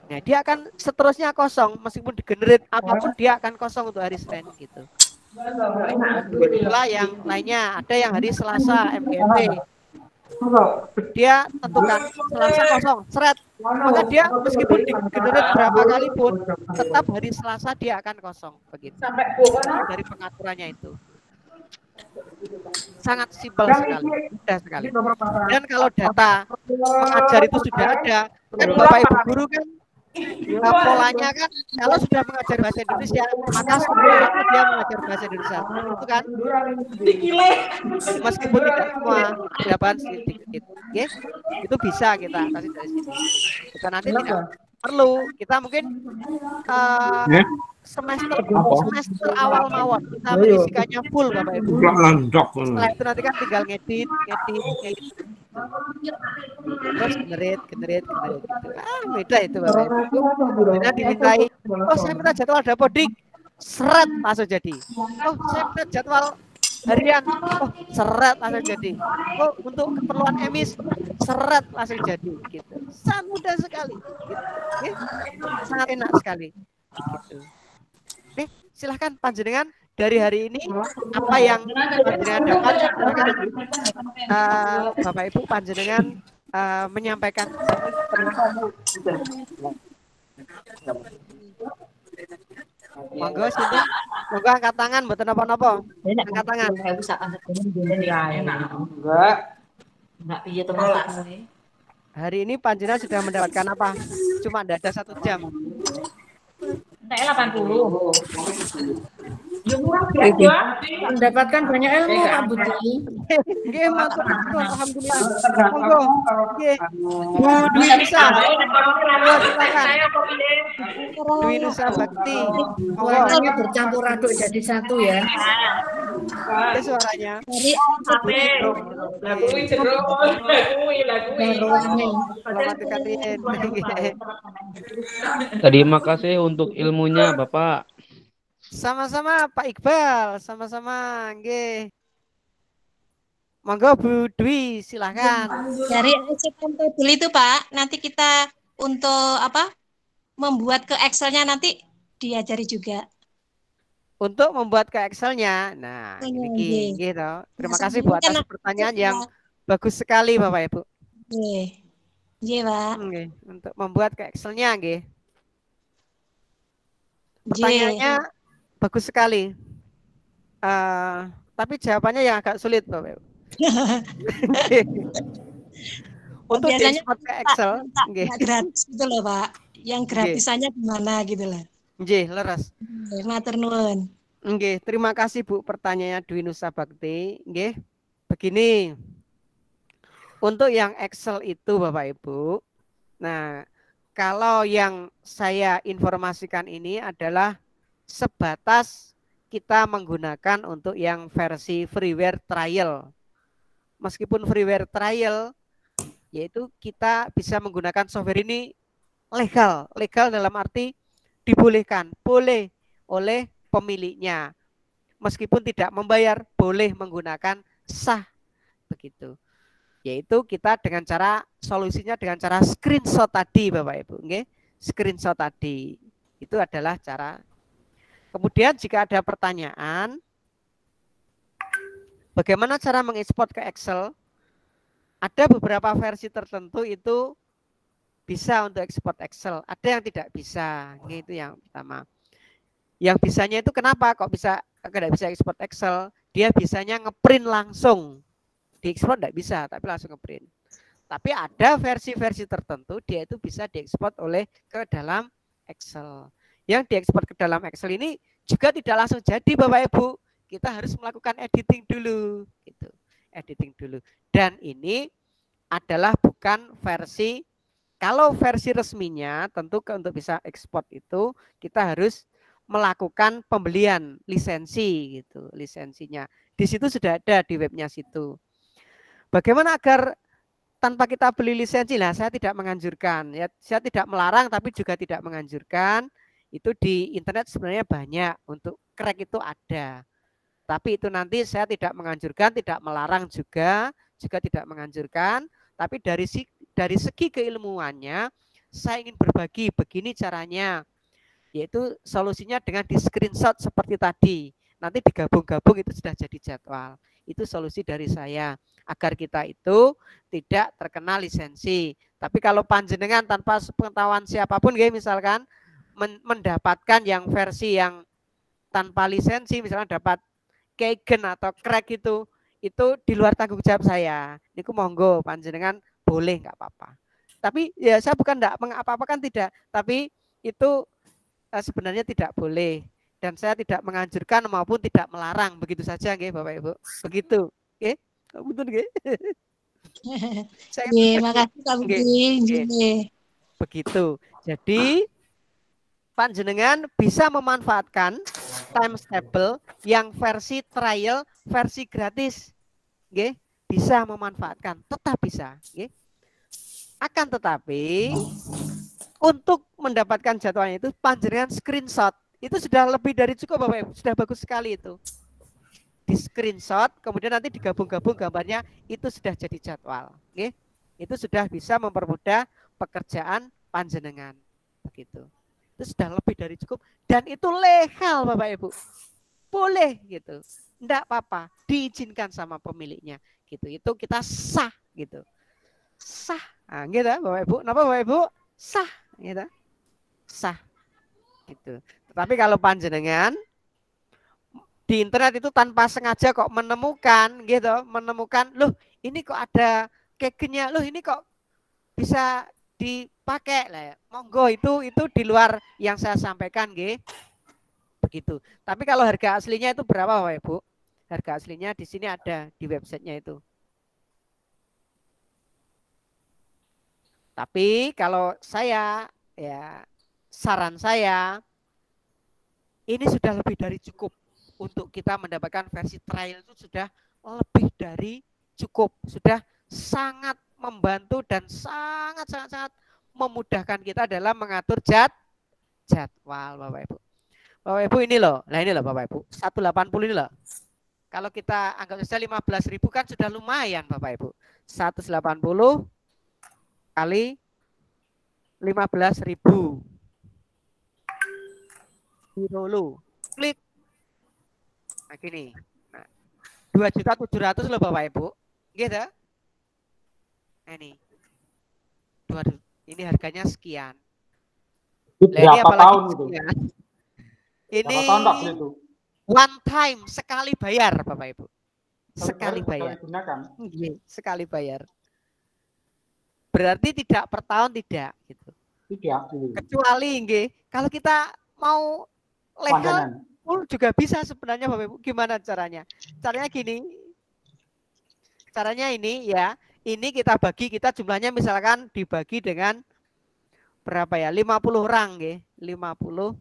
Nah, dia akan seterusnya kosong meskipun digenerate apapun dia akan kosong untuk hari Senin gitu. Itulah yang lainnya, ada yang hari Selasa MGP. Dia tentukan Selasa kosong, seret. Maka dia meskipun digenerate berapa kali pun tetap hari Selasa dia akan kosong begitu. Dari pengaturannya itu. Sangat simpel sekali, mudah sekali. Dan kalau data mengajar itu sudah ada, kan Bapak Ibu guru kan polanya kan kalau sudah mengajar bahasa Indonesia maka semua dia mengajar bahasa Indonesia itu kan meskipun tidak semua jawaban sedikit okay? Itu bisa kita kasih dari sini kita nanti tidak perlu kita mungkin semester awal mawon kita mengisikannya full Bapak Ibu. Setelah itu nanti kan tinggal ngedit terus generate gitu. Beda itu Bapak Ibu. Beda dimintai, oh saya minta jadwal dapodik, seret langsung jadi. Oh saya minta jadwal harian, oh seret langsung jadi. Oh untuk keperluan emis, seret langsung jadi gitu. Sangat mudah sekali gitu. Sangat enak sekali gitu. Oke, silahkan panjenengan dari hari ini apa yang panjenengan dapat Bapak Ibu panjenengan menyampaikan. Monggo sini, monggo angkat tangan, mboten napa-napa. Angkat tangan. Enggak piye to Mas. Hari ini panjenengan sudah mendapatkan apa? Cuma tidak ada 1 jam. Saya 80. Mendapatkan banyak ilmu Pak Budi. Nggih, matur nuwun alhamdulillah. Monggo. Nggih. Bu Dwi Nusa. Silakan. Dwi Nusa Bakti. Suaranya bercampur aduk jadi satu ya. Ada suaranya. Dari Terima kasih untuk ilmunya Bapak. Sama-sama Pak Iqbal, sama-sama nggih. Monggo Bu Dwi, silakan. Dari timetable itu Pak, nanti kita untuk apa? Membuat ke Excel-nya nanti diajari juga. Untuk membuat ke Excel-nya. Nah, ini gitu. Terima kasih Bu atas pertanyaan yang bagus sekali Bapak Ibu. Nggih. Nggih, Pak. Nggih, untuk membuat ke Excel-nya nggih. Pertanyaannya bagus sekali. Tapi jawabannya yang agak sulit Bapak Ibu. Untuk biasanya pakai Excel nggih. Gratis gitu loh Pak. Yang gratisannya gimana gitu loh. Nggih, leres. Matur nuwun. Nggih, terima kasih Bu pertanyaannya Dwi Nusa Bakti. Nggih. Begini. Untuk yang Excel itu Bapak Ibu. Nah, kalau yang saya informasikan ini adalah sebatas kita menggunakan untuk yang versi freeware trial. meskipun freeware trial, yaitu kita bisa menggunakan software ini legal. Legal dalam arti dibolehkan, boleh oleh pemiliknya. Meskipun tidak membayar, boleh menggunakan sah. Begitu. Yaitu kita dengan cara, solusinya dengan cara screenshot tadi Bapak Ibu. Okay? Screenshot tadi. Itu adalah cara. Kemudian jika ada pertanyaan, bagaimana cara mengekspor ke Excel? Ada beberapa versi tertentu itu bisa untuk ekspor Excel. Ada yang tidak bisa. Itu yang pertama. Yang bisanya itu kenapa kok bisa tidak bisa ekspor Excel? Dia bisanya ngeprint langsung. Diekspor tidak bisa, tapi langsung ngeprint. Tapi ada versi-versi tertentu dia itu bisa diekspor oleh ke dalam Excel. Yang diekspor ke dalam Excel ini juga tidak langsung jadi Bapak Ibu. Kita harus melakukan editing dulu, gitu. Editing dulu. Dan ini adalah bukan versi, kalau versi resminya tentu untuk bisa ekspor itu kita harus melakukan pembelian lisensi gitu, lisensinya. Di situ sudah ada di webnya situ. Bagaimana agar tanpa kita beli lisensi? Nah, saya tidak menganjurkan ya, saya tidak melarang tapi juga tidak menganjurkan. Itu di internet sebenarnya banyak, untuk crack itu ada. Tapi itu nanti saya tidak menganjurkan, tidak melarang juga tidak menganjurkan, tapi dari segi keilmuannya saya ingin berbagi begini caranya. Yaitu solusinya dengan di screenshot seperti tadi. Nanti digabung-gabung itu sudah jadi jadwal. Itu solusi dari saya agar kita itu tidak terkena lisensi. Tapi kalau panjenengan tanpa pengetahuan siapapun, misalkan mendapatkan yang versi yang tanpa lisensi, misalnya dapat keygen atau crack itu di luar tanggung jawab saya. Niku monggo panjenengan boleh, nggak apa-apa. Tapi ya saya bukan enggak mengapa-apakan, tidak. Tapi itu sebenarnya tidak boleh. Dan saya tidak menganjurkan maupun tidak melarang, begitu saja nggih Bapak Ibu. Begitu. Nggih. Betul nggih. Terima kasih Kak Budi. Begitu. Jadi panjenengan bisa memanfaatkan times table yang versi trial, versi gratis. Nggih, bisa memanfaatkan, tetap bisa, nggih. Akan tetapi untuk mendapatkan jadwalnya itu panjenengan screenshot. Itu sudah lebih dari cukup Bapak Ibu, sudah bagus sekali itu. Di screenshot, kemudian nanti digabung-gabung gambarnya, itu sudah jadi jadwal. Oke? Itu sudah bisa mempermudah pekerjaan panjenengan. Begitu. Itu sudah lebih dari cukup. Dan itu legal Bapak Ibu. Boleh gitu. Enggak apa-apa, diizinkan sama pemiliknya. Gitu. Itu kita sah gitu. Sah. Nah, gitu Bapak Ibu. Kenapa Bapak Ibu? Sah. Gitu. Sah. Gitu. Tetapi kalau panjenengan di internet itu tanpa sengaja kok menemukan gitu, loh ini kok ada kekenya, loh ini kok bisa dipakai lah ya. Monggo itu di luar yang saya sampaikan nggih. Begitu. Tapi kalau harga aslinya itu berapa Bapak Ibu? Harga aslinya di sini ada di websitenya itu. Tapi kalau saya ya saran saya ini sudah lebih dari cukup untuk kita mendapatkan versi trial, itu sudah lebih dari cukup, sudah sangat membantu dan sangat memudahkan kita dalam mengatur jadwal Bapak Ibu. Bapak Ibu ini loh, nah ini loh Bapak Ibu, 180 ini loh. Kalau kita anggap saja 15.000 kan sudah lumayan Bapak Ibu. 180 kali 15.000. Dulu klik nah gini, nah, 2.700.000 loh Bapak Ibu, gitu. Ini 200, ini harganya sekian. Berapa tahun itu? Ini tahun tak itu? One time, sekali bayar Bapak Ibu, sekali bayar. Sekali bayar. Berarti tidak per tahun, tidak gitu. Tidak. Kecuali nggih, kalau kita mau legal juga bisa sebenarnya Bapak Ibu. Gimana caranya? Caranya gini. Caranya ini ya. Ini kita bagi, kita jumlahnya misalkan dibagi dengan berapa ya? 50 orang nggih. 50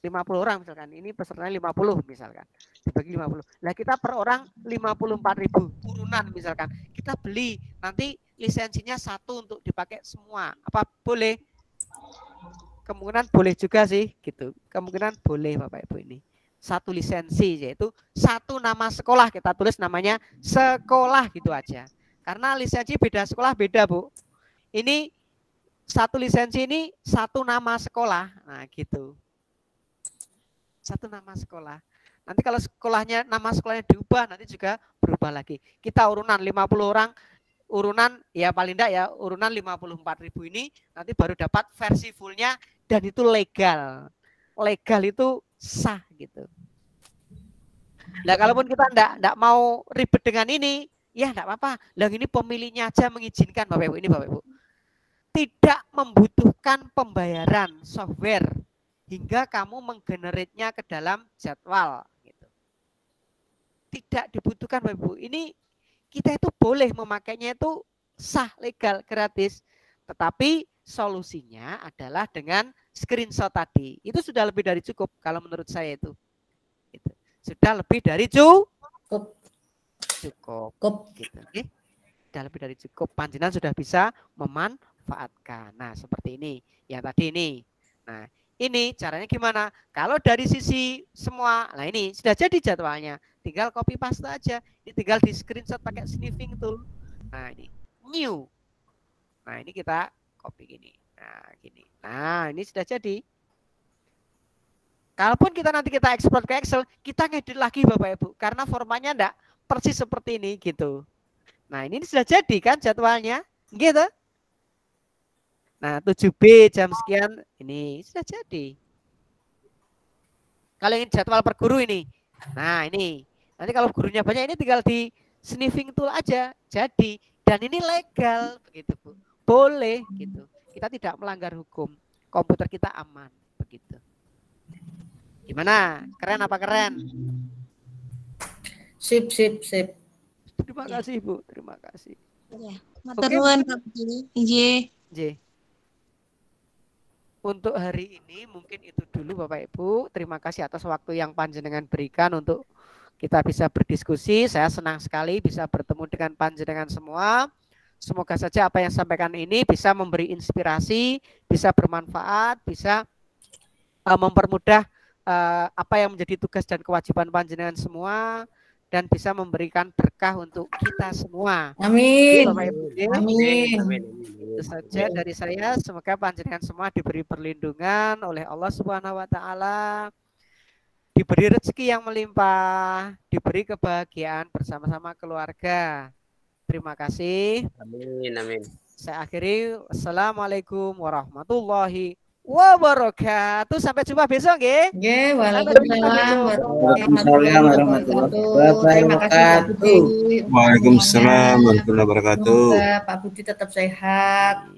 50 orang misalkan. Ini pesertanya 50 misalkan. Dibagi 50. Lah kita per orang 54.000 urunan misalkan. Kita beli, nanti lisensinya satu untuk dipakai semua. Apa boleh? Kemungkinan boleh juga sih gitu. Kemungkinan boleh Bapak Ibu ini. Satu lisensi, yaitu satu nama sekolah, kita tulis namanya sekolah gitu aja. Karena lisensi beda sekolah beda Bu. Ini satu lisensi ini satu nama sekolah. Nah gitu. Satu nama sekolah. Nanti kalau sekolahnya, nama sekolahnya diubah, nanti juga berubah lagi. Kita urunan 50 orang, urunan ya paling enggak ya urunan 54.000 ini nanti baru dapat versi fullnya dan itu legal. Legal itu sah gitu. Nah kalaupun kita enggak mau ribet dengan ini, ya enggak apa-apa. Lah ini pemilihnya aja mengizinkan Bapak Ibu ini Bapak Ibu. Tidak membutuhkan pembayaran software hingga kamu menggenerate-nya ke dalam jadwal gitu. Tidak dibutuhkan Bapak Ibu. Ini kita itu boleh memakainya itu sah, legal, gratis. Tetapi solusinya adalah dengan screenshot tadi. Itu sudah lebih dari cukup kalau menurut saya itu. Gitu. Sudah lebih dari cukup. Gitu. Okay? Sudah lebih dari cukup. Panjenengan sudah bisa memanfaatkan. Nah, seperti ini. Yang tadi ini. Nah, ini caranya gimana? Kalau dari sisi semua, nah ini sudah jadi jadwalnya. Tinggal copy paste aja. Ini tinggal di screenshot pakai sniffing tool. Nah, ini new. Nah, ini kita copy gini. Nah, gini. Nah, ini sudah jadi. Kalaupun kita nanti kita ekspor ke Excel, kita ngedit lagi Bapak Ibu. Karena formatnya enggak persis seperti ini gitu. Nah, ini sudah jadi kan jadwalnya. Gitu. Nah, 7B jam sekian ini sudah jadi. Kalau ingin jadwal per guru ini. Nah, ini. Nanti kalau gurunya banyak ini tinggal di sniffing tool aja. Jadi dan ini legal begitu, Bu. Boleh gitu. Kita tidak melanggar hukum. Komputer kita aman begitu. Gimana? Keren apa keren? Sip. Terima kasih, Bu. Terima kasih. Ya, matur nuwun Pak Budi. Nggih. Untuk hari ini mungkin itu dulu Bapak Ibu. Terima kasih atas waktu yang panjenengan berikan untuk kita bisa berdiskusi. Saya senang sekali bisa bertemu dengan panjenengan semua. Semoga saja apa yang sampaikan ini bisa memberi inspirasi, bisa bermanfaat, bisa mempermudah apa yang menjadi tugas dan kewajiban panjenengan semua dan bisa memberikan berkah untuk kita semua. Amin. Bapak Ibu. Amin. Itu saja dari saya. Semoga panjenengan semua diberi perlindungan oleh Allah Subhanahu wa taala. Diberi rezeki yang melimpah, diberi kebahagiaan bersama-sama keluarga. Terima kasih. Amin. Saya akhiri. Assalamualaikum warahmatullahi wabarakatuh. Sampai jumpa besok nggih. Nggih, waalaikumsalam warahmatullahi wabarakatuh. Waalaikumsalam warahmatullahi wabarakatuh. Semoga Pak Budi tetap sehat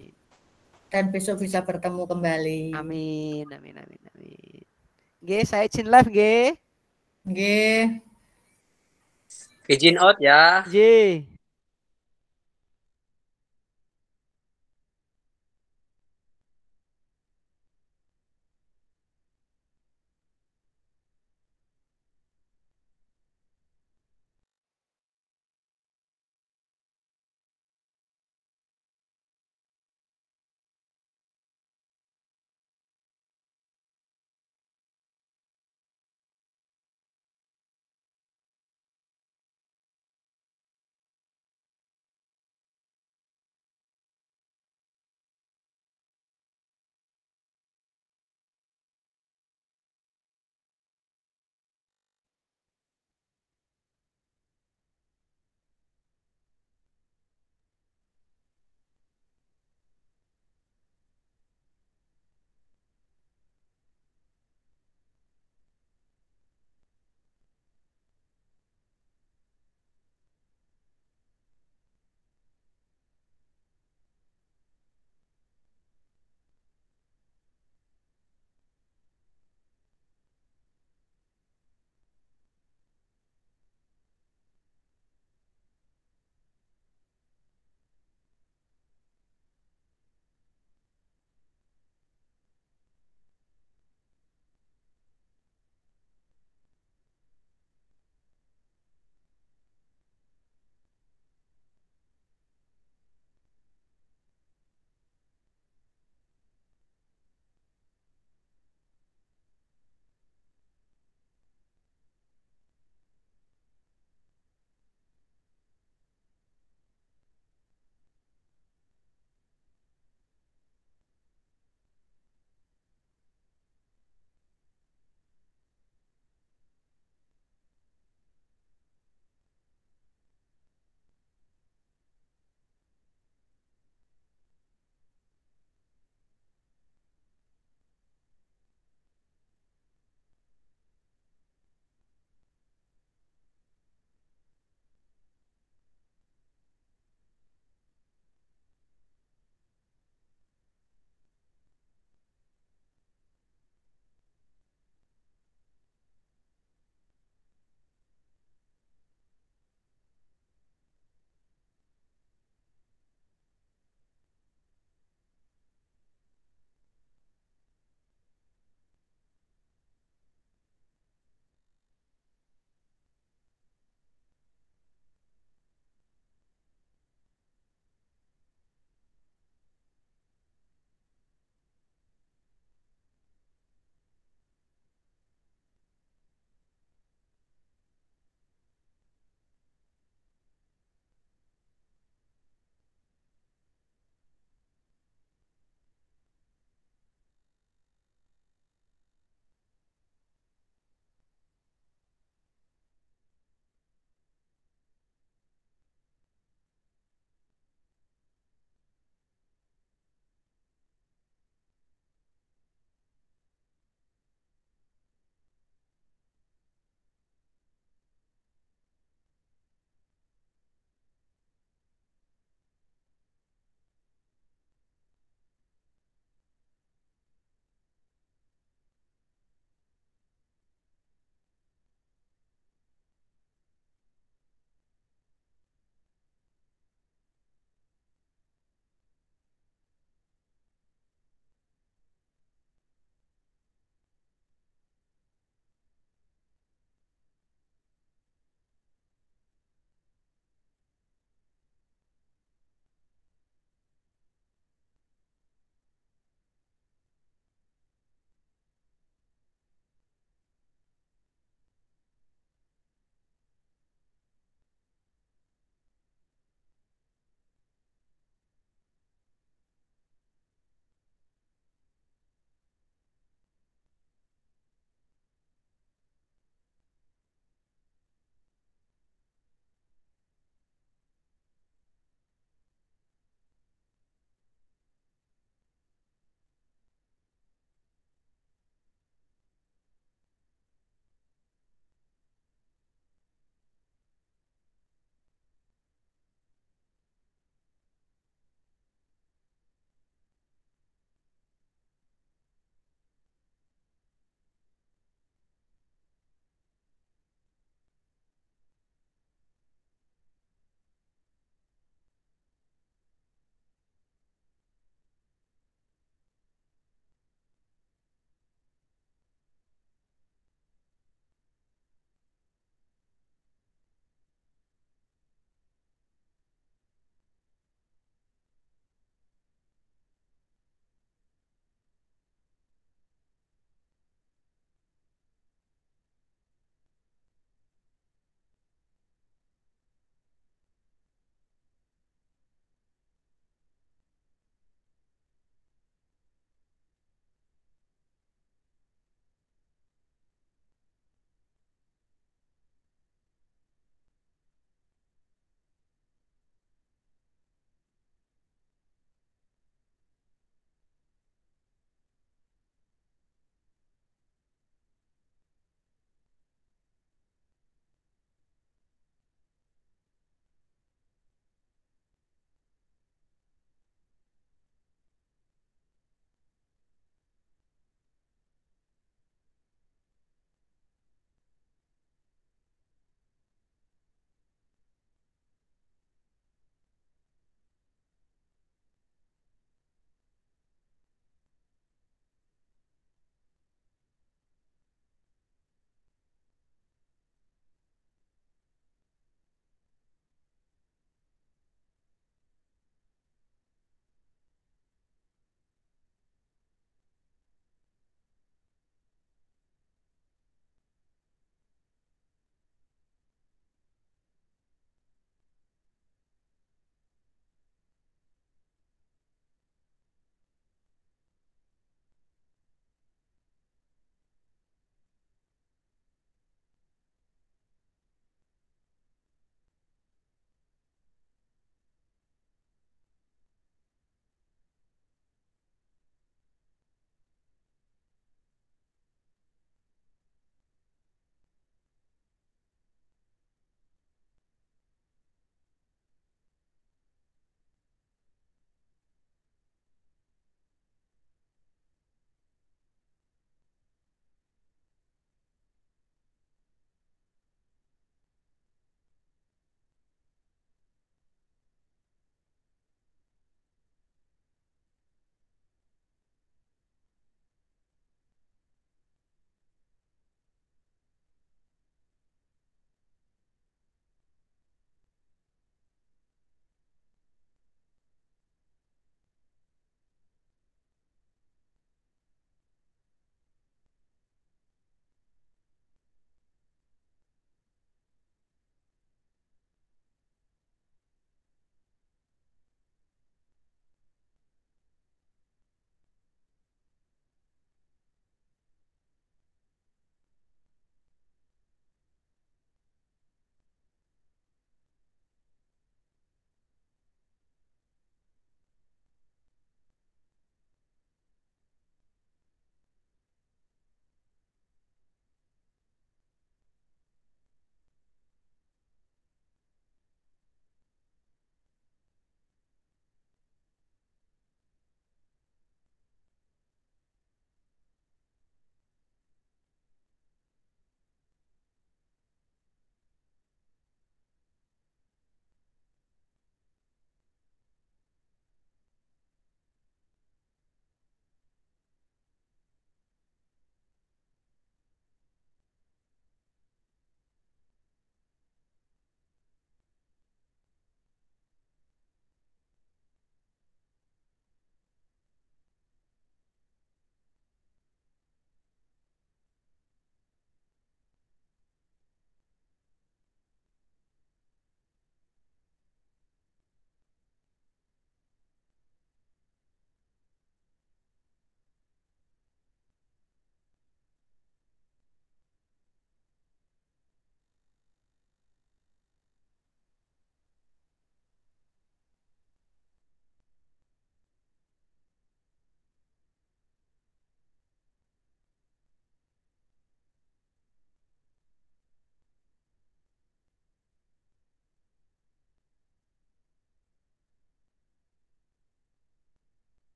dan besok bisa bertemu kembali. Amin. Nggih, saya izin live nggih. Nggih. Izin out ya. Nggih.